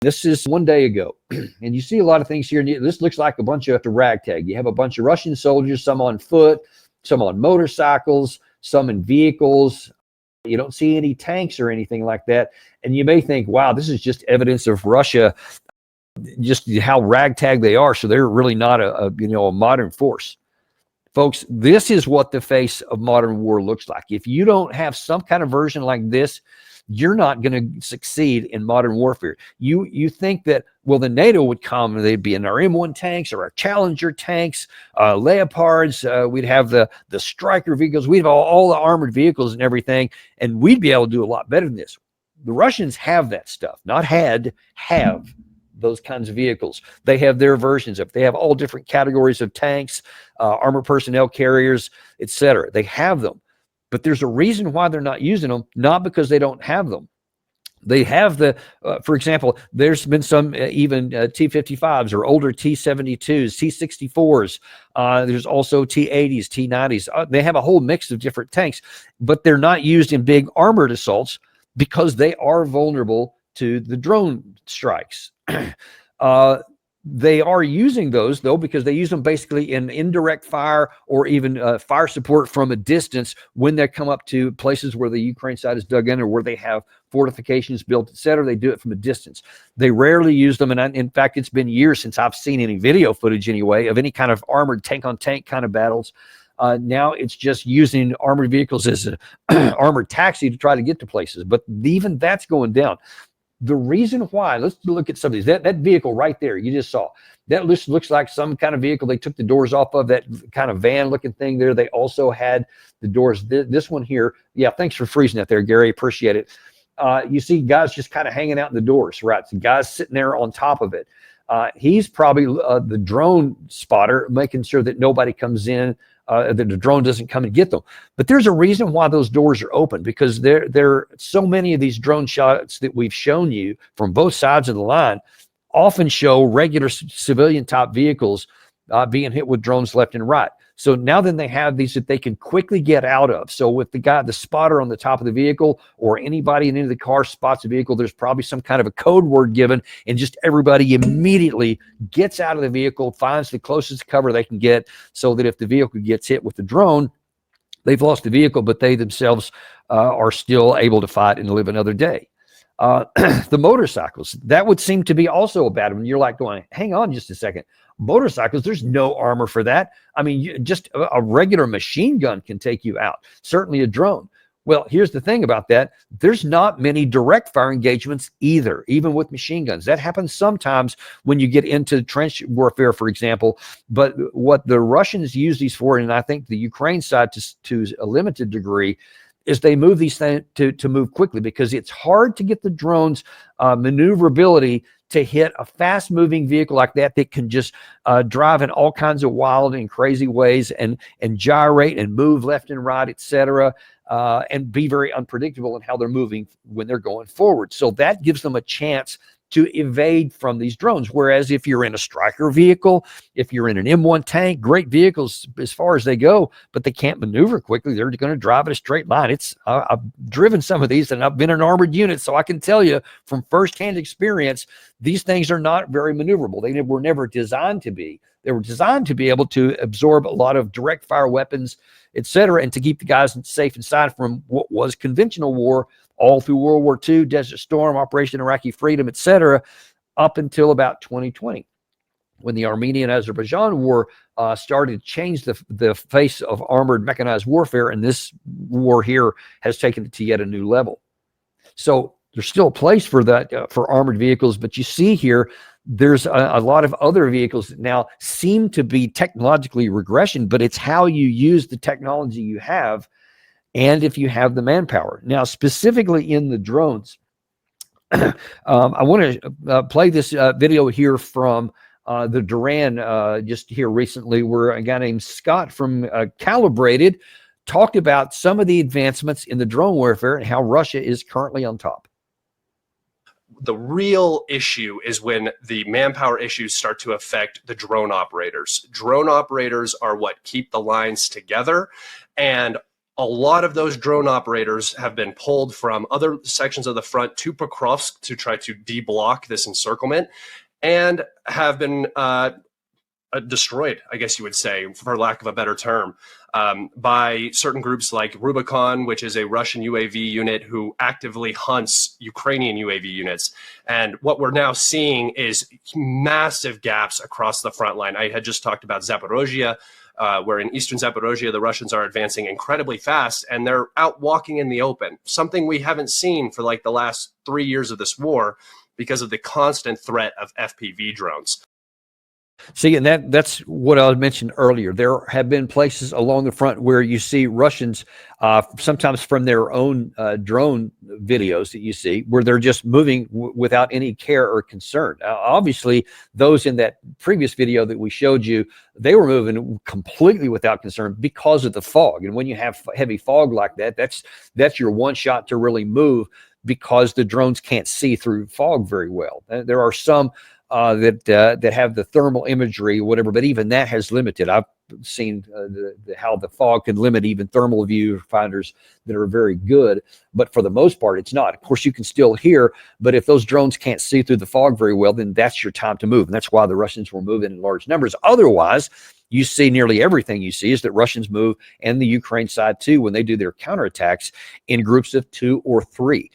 This is one day ago, and you see a lot of things here. This looks like a bunch of ragtag. You have a bunch of Russian soldiers, some on foot, some on motorcycles, some in vehicles. You don't see any tanks or anything like that. And you may think, wow, this is just evidence of Russia, just how ragtag they are. So they're really not a modern force. Folks, this is what the face of modern war looks like. If you don't have some kind of version like this, you're not going to succeed in modern warfare. You think that, well, the NATO would come and they'd be in our M1 tanks or our Challenger tanks, Leopards. We'd have the Striker vehicles. We'd have all the armored vehicles and everything, and we'd be able to do a lot better than this. The Russians have that stuff, not have those kinds of vehicles. They have their versions of it. They have all different categories of tanks, armored personnel carriers, etc. They have them. But there's a reason why they're not using them, not because they don't have them. They have for example, there's been some even T-55s or older T-72s, T-64s. There's also T-80s, T-90s. They have a whole mix of different tanks, but they're not used in big armored assaults because they are vulnerable to the drone strikes. They are using those, though, because they use them basically in indirect fire or even fire support from a distance when they come up to places where the Ukraine side is dug in or where they have fortifications built, etc. They do it from a distance. They rarely use them. And in fact, it's been years since I've seen any video footage anyway of any kind of armored tank-on-tank kind of battles. Now it's just using armored vehicles as an armored taxi to try to get to places. But even that's going down. The reason why, let's look at some of these. That vehicle right there you just saw, that looks like some kind of vehicle they took the doors off of, that kind of van-looking thing there. They also had the doors. This one here, yeah, thanks for freezing that there, Gary. Appreciate it. You see guys just kind of hanging out in the doors, right? So guys sitting there on top of it. He's probably the drone spotter, making sure that nobody comes in, that the drone doesn't come and get them. But there's a reason why those doors are open, because there are so many of these drone shots that we've shown you from both sides of the line often show regular civilian type vehicles being hit with drones left and right. So now then they have these that they can quickly get out of. So with the spotter on the top of the vehicle, or anybody in the car spots a vehicle, there's probably some kind of a code word given, and just everybody immediately gets out of the vehicle, finds the closest cover they can get, so that if the vehicle gets hit with the drone, they've lost the vehicle, but they themselves are still able to fight and live another day. The motorcycles, that would seem to be also a bad one. You're like going, hang on just a second. Motorcycles, there's no armor for that. I mean, just a regular machine gun can take you out, certainly a drone. Well, here's the thing about that. There's not many direct fire engagements either, even with machine guns. That happens sometimes when you get into trench warfare, for example. But what the Russians use these for, and I think the Ukraine side to a limited degree, is they move these things to move quickly, because it's hard to get the drones maneuverability to hit a fast-moving vehicle like that can just drive in all kinds of wild and crazy ways and gyrate and move left and right, etc., and be very unpredictable in how they're moving when they're going forward. So that gives them a chance to evade from these drones. Whereas if you're in a Striker vehicle, if you're in an M1 tank, great vehicles as far as they go, but they can't maneuver quickly. They're going to drive in a straight line. I've driven some of these, and I've been in armored units, so I can tell you from firsthand experience, these things are not very maneuverable. They were never designed to be. They were designed to be able to absorb a lot of direct fire weapons, etc., and to keep the guys safe inside from what was conventional war all through World War II, Desert Storm, Operation Iraqi Freedom, etc., up until about 2020, when the Armenian-Azerbaijan war started to change the face of armored mechanized warfare, and this war here has taken it to yet a new level. So there's still a place for that, for armored vehicles, but you see here, there's a lot of other vehicles that now seem to be technologically regression, but it's how you use the technology you have, and if you have the manpower. Now, specifically in the drones, I want to play this video here from the Duran just here recently, where a guy named Scott from Calibrated talked about some of the advancements in the drone warfare and how Russia is currently on top. The real issue is when the manpower issues start to affect the drone operators. Drone operators are what keep the lines together, and a lot of those drone operators have been pulled from other sections of the front to Pokrovsk to try to deblock this encirclement, and have been destroyed, I guess you would say, for lack of a better term, by certain groups like Rubicon, which is a Russian UAV unit who actively hunts Ukrainian UAV units. And what we're now seeing is massive gaps across the front line. I had just talked about Zaporozhye, where in eastern Zaporozhye, the Russians are advancing incredibly fast, and they're out walking in the open, something we haven't seen for like the last 3 years of this war because of the constant threat of FPV drones. See, and that's what I mentioned earlier. There have been places along the front where you see Russians, sometimes from their own drone videos that you see, where they're just moving without any care or concern. Obviously, those in that previous video that we showed you, they were moving completely without concern because of the fog. And when you have heavy fog like that, that's your one shot to really move, because the drones can't see through fog very well. There are some that have the thermal imagery or whatever, but even that has limited. I've seen how the fog can limit even thermal viewfinders that are very good, but for the most part, it's not. Of course, you can still hear, but if those drones can't see through the fog very well, then that's your time to move. And that's why the Russians were moving in large numbers. Otherwise, you see nearly everything you see is that Russians move, and the Ukraine side too, when they do their counterattacks, in groups of 2 or 3.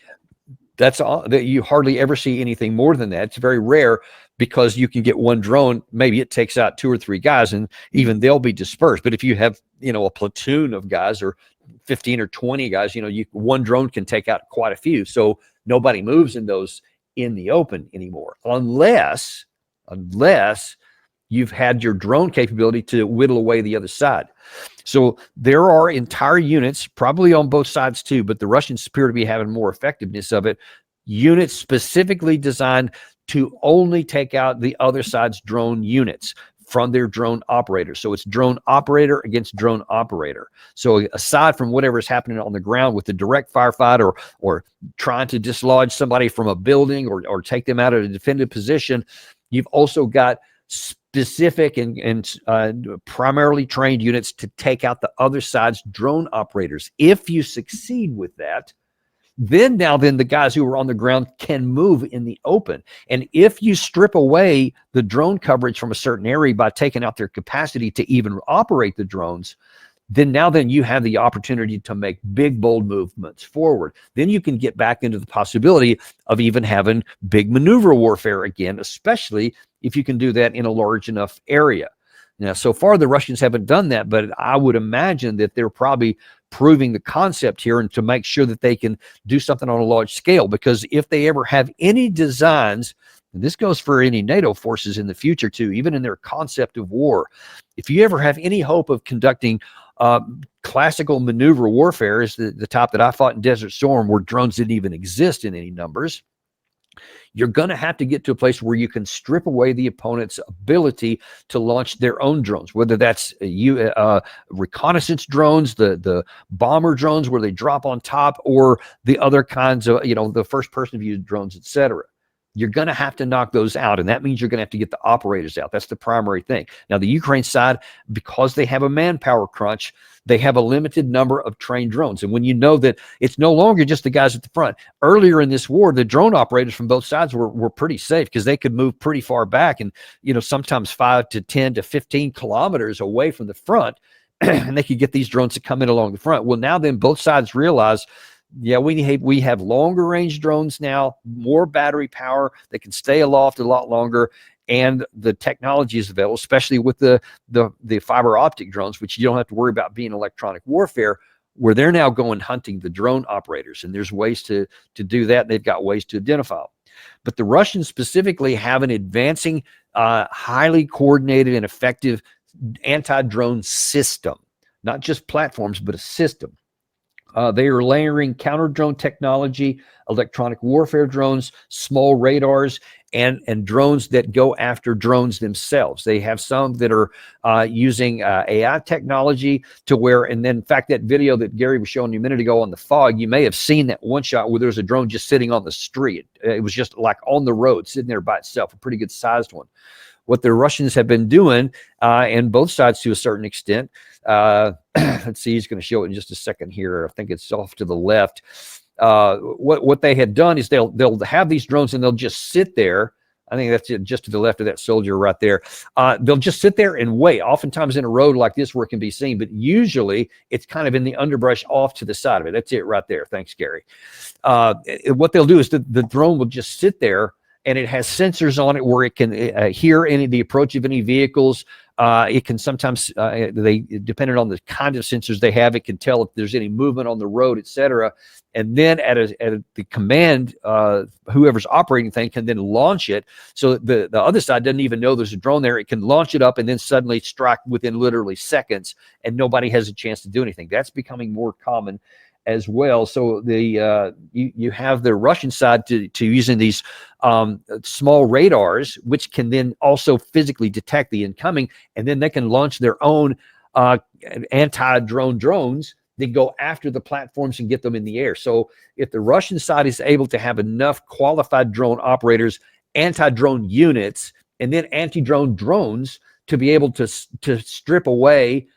That's all. That you hardly ever see anything more than that. It's very rare, because you can get one drone, maybe it takes out 2 or 3 guys, and even they'll be dispersed. But if you have, a platoon of guys, or 15 or 20 guys, one drone can take out quite a few. So nobody moves in those in the open anymore, unless you've had your drone capability to whittle away the other side. So there are entire units, probably on both sides too, but the Russians appear to be having more effectiveness of it, units specifically designed to only take out the other side's drone units from their drone operators. So it's drone operator against drone operator. So aside from whatever is happening on the ground with the direct firefight, or trying to dislodge somebody from a building, or take them out of a defended position, you've also got specific and primarily trained units to take out the other side's drone operators. If you succeed with that, then the guys who are on the ground can move in the open. And if you strip away the drone coverage from a certain area by taking out their capacity to even operate the drones, then you have the opportunity to make big, bold movements forward. Then you can get back into the possibility of even having big maneuver warfare again, especially if you can do that in a large enough area. Now, so far, the Russians haven't done that, but I would imagine that they're probably proving the concept here, and to make sure that they can do something on a large scale. Because if they ever have any designs, and this goes for any NATO forces in the future too, even in their concept of war, if you ever have any hope of conducting classical maneuver warfare, is the type that I fought in Desert Storm, where drones didn't even exist in any numbers, you're going to have to get to a place where you can strip away the opponent's ability to launch their own drones, whether that's reconnaissance drones, the bomber drones where they drop on top, or the other kinds of, the first person view drones, etc. You're going to have to knock those out, and that means you're going to have to get the operators out. That's the primary thing. Now, the Ukraine side, because they have a manpower crunch, they have a limited number of trained drones. And when you know that it's no longer just the guys at the front. Earlier in this war, the drone operators from both sides were pretty safe, because they could move pretty far back, and sometimes 5 to 10 to 15 kilometers away from the front, and they could get these drones to come in along the front. Well, now then both sides realize, yeah, we have longer range drones now, more battery power. They can stay aloft a lot longer, and the technology is available, especially with the fiber optic drones, which you don't have to worry about being electronic warfare, where they're now going hunting the drone operators. And there's ways to do that. They've got ways to identify them. But the Russians specifically have an advancing, highly coordinated and effective anti-drone system, not just platforms, but a system. They are layering counter-drone technology, electronic warfare drones, small radars, and drones that go after drones themselves. They have some that are using AI technology to where, and then in fact, that video that Gary was showing you a minute ago on the fog, you may have seen that one shot where there's a drone just sitting on the street. It was just like on the road, sitting there by itself, a pretty good sized one. What the Russians have been doing, and both sides to a certain extent, Let's see, he's going to show it in just a second here. I think it's off to the left. What they had done is they'll have these drones and they'll just sit there. I think that's it, just to the left of that soldier right there. They'll just sit there and wait, oftentimes in a road like this where it can be seen, but usually it's kind of in the underbrush off to the side of it. That's it right there. Thanks, Gary. What they'll do is the drone will just sit there, and it has sensors on it where it can hear the approach of any vehicles. It can sometimes, depending on the kind of sensors they have, it can tell if there's any movement on the road, etc. And then at the command, whoever's operating the thing can then launch it. So the other side doesn't even know there's a drone there. It can launch it up and then suddenly strike within literally seconds, and nobody has a chance to do anything. That's becoming more common as well. So you have the Russian side to using these small radars, which can then also physically detect the incoming, and then they can launch their own anti-drone drones that go after the platforms and get them in the air. So if the Russian side is able to have enough qualified drone operators, anti-drone units, and then anti-drone drones to be able to strip away,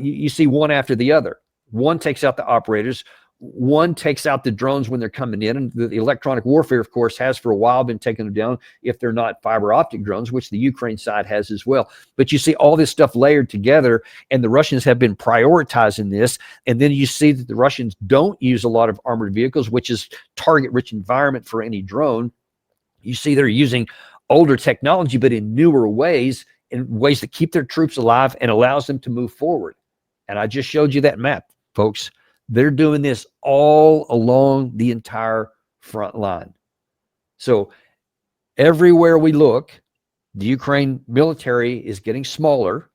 you see one after the other. One takes out the operators, one takes out the drones when they're coming in, and the electronic warfare, of course, has for a while been taking them down if they're not fiber optic drones, which the Ukraine side has as well. But you see all this stuff layered together, and the Russians have been prioritizing this. And then you see that the Russians don't use a lot of armored vehicles, which is target-rich environment for any drone. You see they're using older technology, but in newer ways, in ways that keep their troops alive and allows them to move forward. And I just showed you that map, folks. They're doing this all along the entire front line. So everywhere we look, the Ukraine military is getting smaller.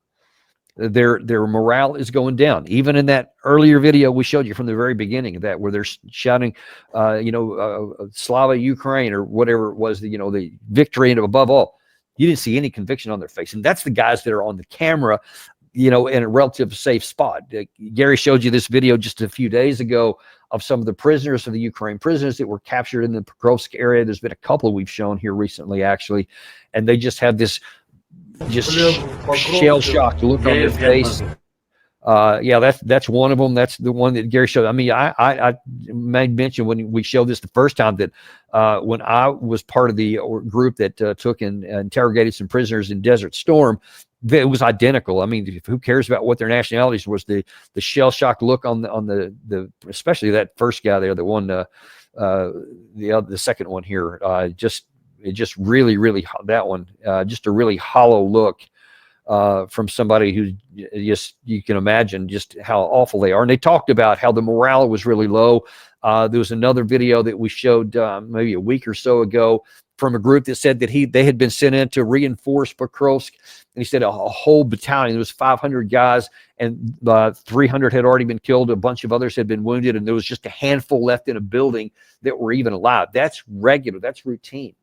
Their morale is going down. Even in that earlier video we showed you from the very beginning of that, where they're shouting, Slava Ukraine, or whatever it was, the victory, and above all, you didn't see any conviction on their face. And that's the guys that are on the camera, in a relative safe spot. Gary showed you this video just a few days ago of some of the prisoners, of the Ukraine prisoners that were captured in the Pokrovsk area. There's been a couple we've shown here recently, actually, and they just have this shell-shocked look on their face. That's one of them. That's the one that Gary showed. I mean, I made mention when we showed this the first time that when I was part of the group that took and interrogated some prisoners in Desert Storm, it was identical. I mean, who cares about what their nationalities was? The shell-shocked look on the especially that first guy there, the one the second one here, it just really that one, just a really hollow look from somebody who you can imagine just how awful they are. And they talked about how the morale was really low. There was another video that we showed maybe a week or so ago from a group that said that they had been sent in to reinforce Pokrovsk. And he said a whole battalion, there was 500 guys, and 300 had already been killed. A bunch of others had been wounded, and there was just a handful left in a building that were even alive. That's regular. That's routine.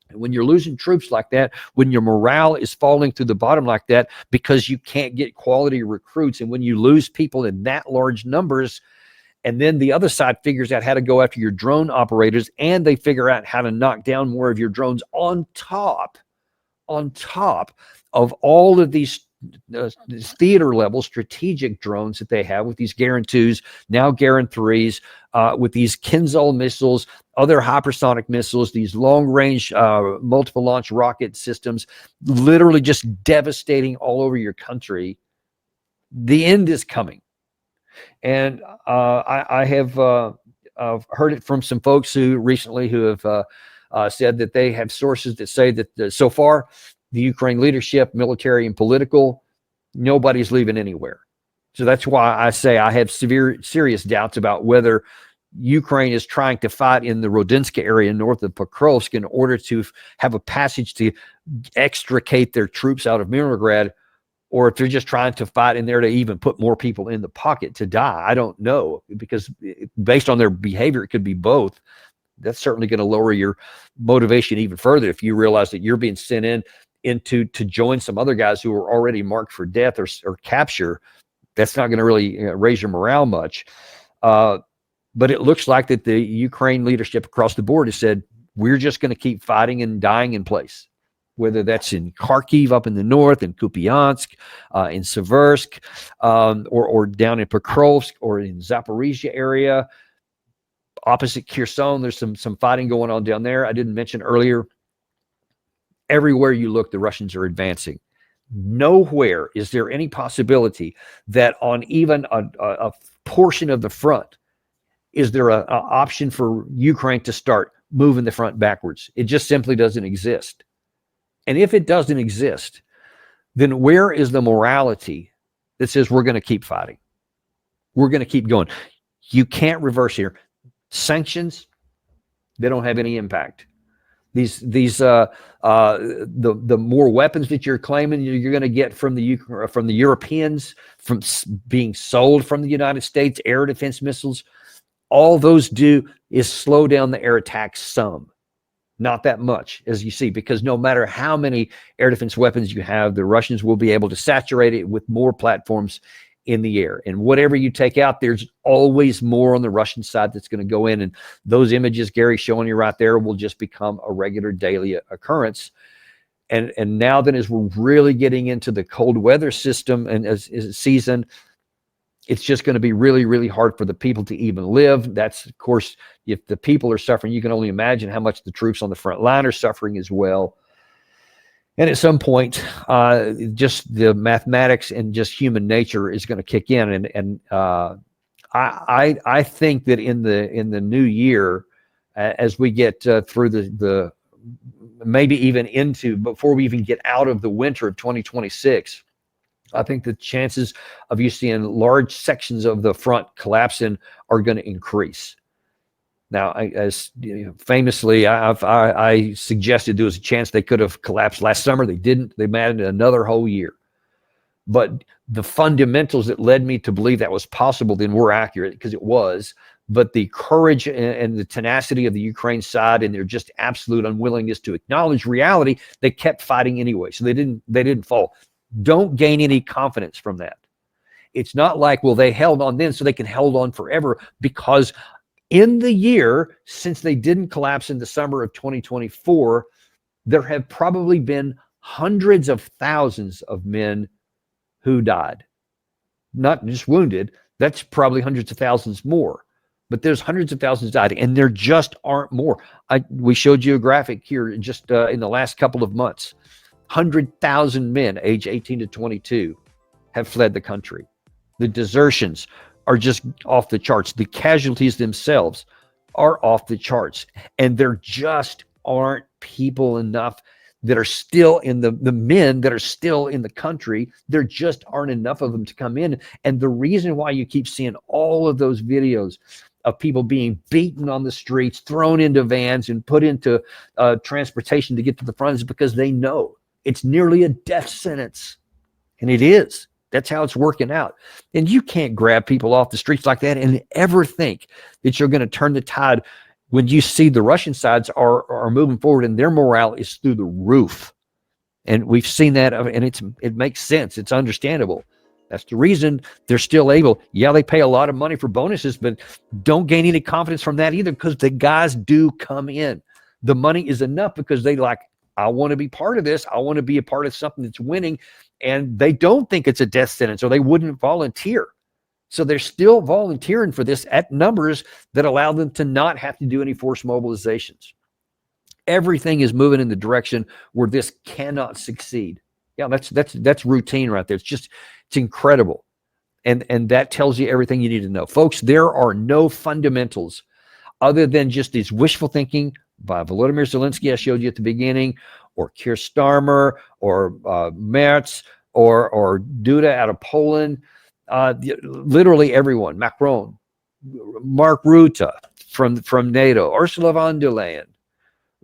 And when you're losing troops like that, when your morale is falling to the bottom like that because you can't get quality recruits, and when you lose people in that large numbers, and then the other side figures out how to go after your drone operators, and they figure out how to knock down more of your drones on top of all of these theater level strategic drones that they have with these Garand 2s, now Garand 3s, with these Kinzhal missiles, other hypersonic missiles, these long range multiple launch rocket systems, literally just devastating all over your country. The end is coming. And I have heard it from some folks who have said that they have sources that say that so far the Ukraine leadership, military and political, nobody's leaving anywhere. So that's why I say I have serious doubts about whether Ukraine is trying to fight in the Rodinska area north of Pokrovsk in order to have a passage to extricate their troops out of Mironograd, or if they're just trying to fight in there to even put more people in the pocket to die. I don't know, because based on their behavior, it could be both. That's certainly going to lower your motivation even further if you realize that you're being sent to join some other guys who are already marked for death or capture. That's not going to really raise your morale much. But it looks like that the Ukraine leadership across the board has said, we're just going to keep fighting and dying in place. whether that's in Kharkiv up in the north, in Kupiansk, in Seversk, or down in Pokrovsk, or in Zaporizhia area, opposite Kherson. There's some fighting going on down there. I didn't mention earlier, everywhere you look, the Russians are advancing. Nowhere is there any possibility that on even a portion of the front is there an option for Ukraine to start moving the front backwards. It just simply doesn't exist. And if it doesn't exist, then where is the morality that says we're going to keep fighting? We're going to keep going. You can't reverse here. Sanctions, they don't have any impact. The more weapons that you're claiming you're going to get from the Europeans, from being sold from the United States, air defense missiles, all those do is slow down the air attacks some. Not that much, as you see, because no matter how many air defense weapons you have, the Russians will be able to saturate it with more platforms in the air. And whatever you take out, there's always more on the Russian side that's going to go in. And those images Gary's showing you right there will just become a regular daily occurrence. And now then, as we're really getting into the cold weather system and as season, it's just going to be really, really hard for the people to even live. That's, of course, if the people are suffering, you can only imagine how much the troops on the front line are suffering as well. And at some point, just the mathematics and just human nature is going to kick in. And I think that in the new year, as we get through the maybe even into, before we even get out of the winter of 2026, I think the chances of you seeing large sections of the front collapsing are going to increase. Now, as famously, I suggested there was a chance they could have collapsed last summer. They didn't. They managed another whole year. But the fundamentals that led me to believe that was possible then were accurate, because it was. But the courage and the tenacity of the Ukraine side and their just absolute unwillingness to acknowledge reality, they kept fighting anyway. So they didn't fall. Don't gain any confidence from that. It's not like, well, they held on then so they can hold on forever, because in the year since they didn't collapse in the summer of 2024, there have probably been hundreds of thousands of men who died. Not just wounded, that's probably hundreds of thousands more. But there's hundreds of thousands died, and there just aren't more. We showed you a graphic here just in the last couple of months. 100,000 men age 18 to 22 have fled the country. The desertions are just off the charts. The casualties themselves are off the charts. And there just aren't people enough that are still in the men that are still in the country. There just aren't enough of them to come in. And the reason why you keep seeing all of those videos of people being beaten on the streets, thrown into vans, and put into transportation to get to the front is because they know it's nearly a death sentence. And it is. That's how it's working out. And you can't grab people off the streets like that and ever think that you're going to turn the tide when you see the Russian sides are moving forward and their morale is through the roof. And we've seen that, and it makes sense. It's understandable. That's the reason they're still able. Yeah, they pay a lot of money for bonuses, but don't gain any confidence from that either, because the guys do come in. The money is enough because they like, I want to be part of this. I want to be a part of something that's winning. And they don't think it's a death sentence, or they wouldn't volunteer. So they're still volunteering for this at numbers that allow them to not have to do any forced mobilizations. Everything is moving in the direction where this cannot succeed. Yeah, that's routine right there. It's incredible. And that tells you everything you need to know. Folks, there are no fundamentals other than just these wishful thinking by Volodymyr Zelensky I showed you at the beginning, or Keir Starmer, or Merz, or Duda out of Poland, literally everyone, Macron, Mark Rutte from NATO, Ursula von der Leyen,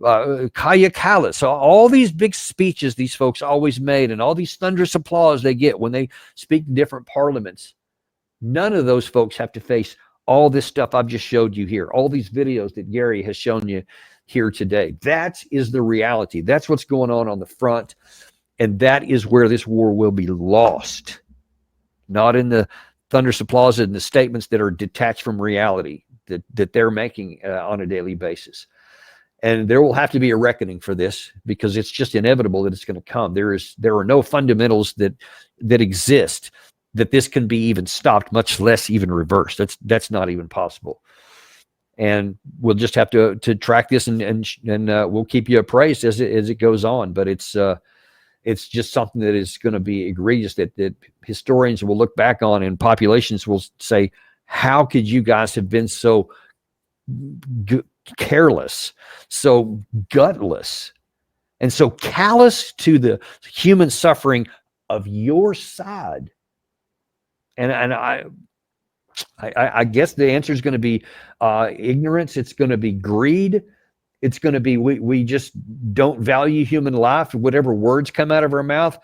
Kaja Kallas. So all these big speeches these folks always made, and all these thunderous applause they get when they speak to different parliaments, none of those folks have to face all this stuff I've just showed you here, all these videos that Gary has shown you here today. That is the reality. That's what's going on the front. And that is where this war will be lost. Not in the thunderous applause and the statements that are detached from reality that they're making on a daily basis. And there will have to be a reckoning for this, because it's just inevitable that it's going to come. There are no fundamentals that exist that this can be even stopped, much less even reversed. That's not even possible. And we'll just have to track this, and we'll keep you appraised as it goes on. But it's just something that is going to be egregious, that historians will look back on, and populations will say, how could you guys have been so careless, so gutless, and so callous to the human suffering of your side? And I guess the answer is going to be ignorance. It's going to be greed. It's going to be we just don't value human life, whatever words come out of our mouth.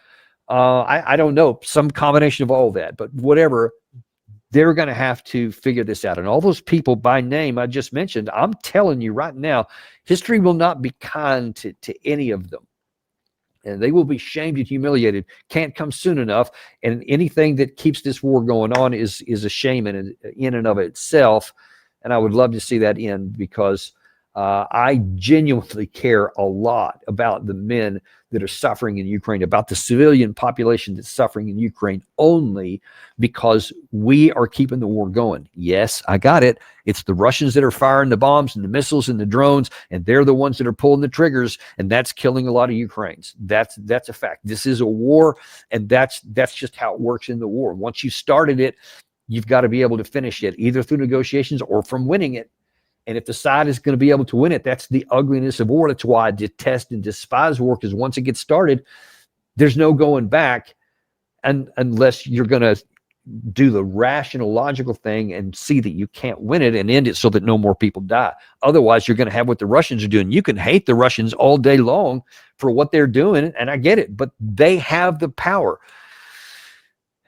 I don't know, some combination of all that, but whatever. They're going to have to figure this out. And all those people by name I just mentioned, I'm telling you right now, history will not be kind to any of them. And they will be shamed and humiliated. Can't come soon enough. And anything that keeps this war going on is a shame in and of itself. And I would love to see that end, because I genuinely care a lot about the men that are suffering in Ukraine, about the civilian population that's suffering in Ukraine, only because we are keeping the war going. Yes, I got it. It's the Russians that are firing the bombs and the missiles and the drones, and they're the ones that are pulling the triggers, and that's killing a lot of Ukrainians. That's a fact. This is a war, and that's just how it works in the war. Once you started it, you've got to be able to finish it, either through negotiations or from winning it. And if the side is going to be able to win it, that's the ugliness of war. That's why I detest and despise war, because once it gets started, there's no going back, and unless you're going to do the rational, logical thing and see that you can't win it and end it so that no more people die. Otherwise, you're going to have what the Russians are doing. You can hate the Russians all day long for what they're doing, and I get it, but they have the power.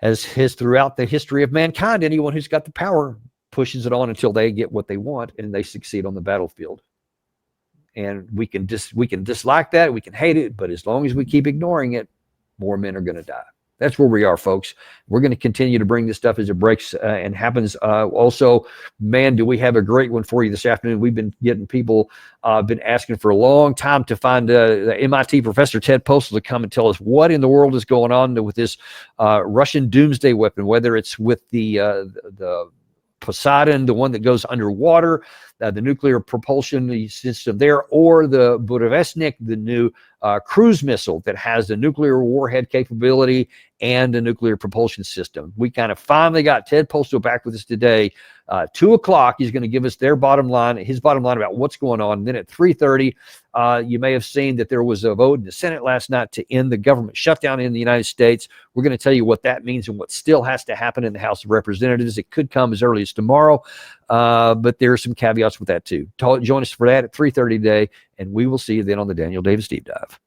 As throughout the history of mankind, anyone who's got the power pushes it on until they get what they want and they succeed on the battlefield. And we can dislike that, we can hate it, but as long as we keep ignoring it, more men are going to die. That's where we are, folks. We're going to continue to bring this stuff as it breaks and happens. Also, man, do we have a great one for you this afternoon. We've been getting people, been asking for a long time to find the MIT professor Ted Postal to come and tell us what in the world is going on with this Russian doomsday weapon, whether it's with the Poseidon, the one that goes underwater, the nuclear propulsion system there, or the Burevestnik, the new cruise missile that has the nuclear warhead capability and a nuclear propulsion system. We kind of finally got Ted Postal back with us today. 2 o'clock, he's going to give us his bottom line about what's going on. And then at 3:30, you may have seen that there was a vote in the Senate last night to end the government shutdown in the United States. We're going to tell you what that means and what still has to happen in the House of Representatives. It could come as early as tomorrow, but there are some caveats with that too. Join us for that at 3:30 today, and we will see you then on the Daniel Davis Deep Dive.